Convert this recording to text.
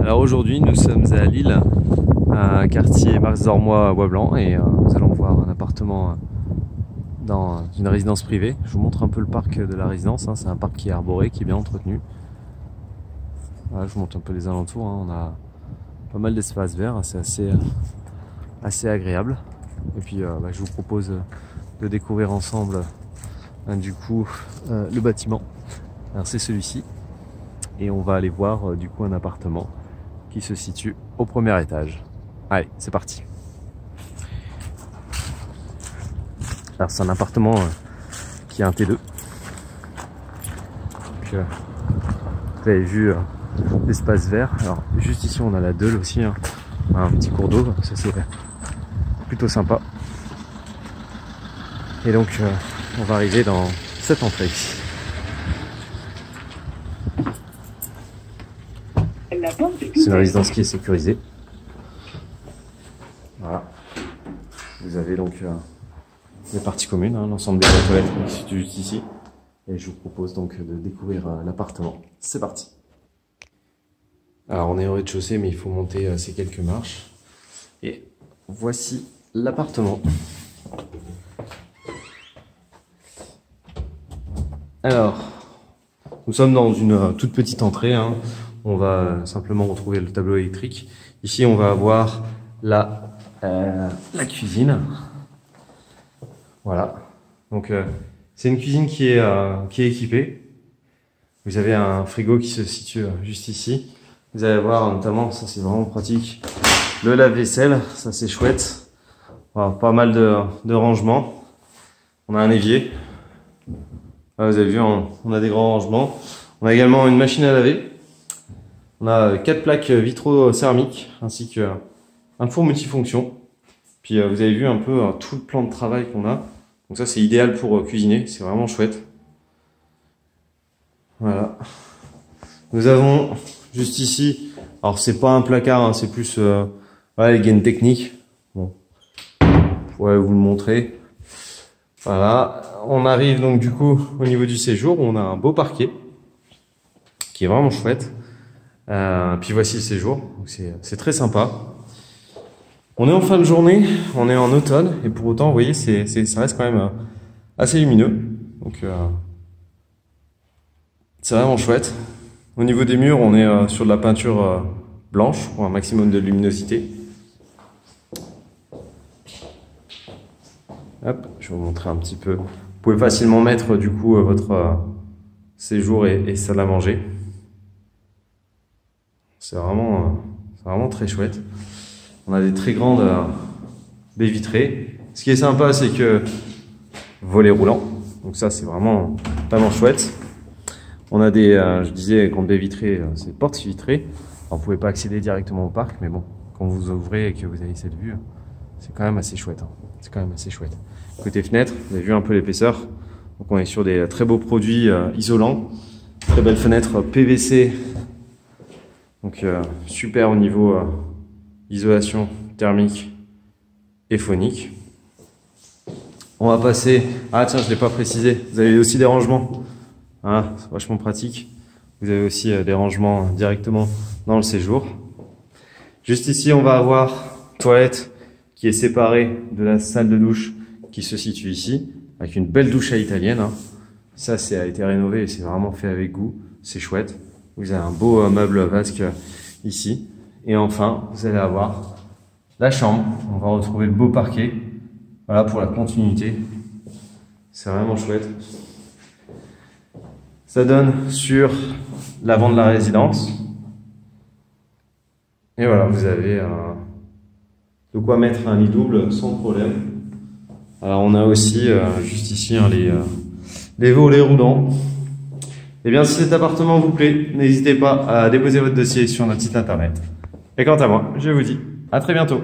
Alors aujourd'hui nous sommes à Lille, à quartier Marx-Dormois à Bois-Blanc et nous allons voir un appartement dans une résidence privée. Je vous montre un peu le parc de la résidence, c'est un parc qui est arboré, qui est bien entretenu. Voilà, je vous montre un peu les alentours, on a pas mal d'espace vert, c'est assez agréable. Et puis je vous propose de découvrir ensemble du coup le bâtiment. Alors c'est celui-ci et on va aller voir du coup un appartement qui se situe au premier étage. Allez, c'est parti. Alors c'est un appartement qui a un T2. Donc, vous avez vu l'espace vert. Alors juste ici on a la Deule aussi, un petit cours d'eau, ça c'est plutôt sympa. Et donc on va arriver dans cette entrée ici. C'est une résidence qui est sécurisée. Voilà. Vous avez donc les parties communes, l'ensemble des toilettes qui se situent juste ici. Et je vous propose donc de découvrir l'appartement. C'est parti. Alors on est au rez-de-chaussée, mais il faut monter ces quelques marches. Et voici l'appartement. Alors, nous sommes dans une toute petite entrée. On va simplement retrouver le tableau électrique. Ici, on va avoir la cuisine. Voilà. Donc, c'est une cuisine qui est équipée. Vous avez un frigo qui se situe juste ici. Vous allez voir notamment, ça c'est vraiment pratique, le lave-vaisselle. Ça c'est chouette. Voilà, pas mal de rangements. On a un évier. Là, vous avez vu, on a des grands rangements. On a également une machine à laver. On a 4 plaques vitro-céramiques ainsi qu'un four multifonction. Puis vous avez vu un peu tout le plan de travail qu'on a. Donc ça c'est idéal pour cuisiner, c'est vraiment chouette. Voilà. Nous avons juste ici, alors c'est pas un placard, c'est plus voilà, les gaines techniques. Bon, je pourrais vous le montrer. Voilà. On arrive donc du coup au niveau du séjour, on a un beau parquet qui est vraiment chouette. Puis voici le séjour, c'est très sympa. On est en fin de journée, on est en automne, et pour autant, vous voyez, ça reste quand même assez lumineux. Donc, c'est vraiment chouette. Au niveau des murs, on est sur de la peinture blanche, pour un maximum de luminosité. Hop, je vais vous montrer un petit peu. Vous pouvez facilement mettre du coup votre séjour et salle à manger. C'est vraiment très chouette. On a des très grandes baies vitrées. Ce qui est sympa, c'est que volets roulants. Donc ça, c'est vraiment chouette. On a des, je disais, grandes baies vitrées, c'est portes vitrées. Alors, vous pouvez pas accéder directement au parc, mais bon, quand vous ouvrez et que vous avez cette vue, c'est quand même assez chouette. C'est quand même assez chouette. Côté fenêtre, vous avez vu un peu l'épaisseur. Donc on est sur des très beaux produits isolants. Très belles fenêtres PVC. Donc super au niveau isolation thermique et phonique. On va passer... Ah tiens, je ne l'ai pas précisé. Vous avez aussi des rangements. C'est vachement pratique. Vous avez aussi des rangements directement dans le séjour. Juste ici, on va avoir une toilette qui est séparée de la salle de douche qui se situe ici, avec une belle douche à l'italienne. Ça, a été rénové et c'est vraiment fait avec goût. C'est chouette. Vous avez un beau meuble vasque ici. Et enfin, vous allez avoir la chambre. On va retrouver le beau parquet. Voilà pour la continuité. C'est vraiment chouette. Ça donne sur l'avant de la résidence. Et voilà, vous avez de quoi mettre un lit double sans problème. Alors on a aussi juste ici les volets roulants. Et bien si cet appartement vous plaît, n'hésitez pas à déposer votre dossier sur notre site internet. Et quant à moi, je vous dis à très bientôt.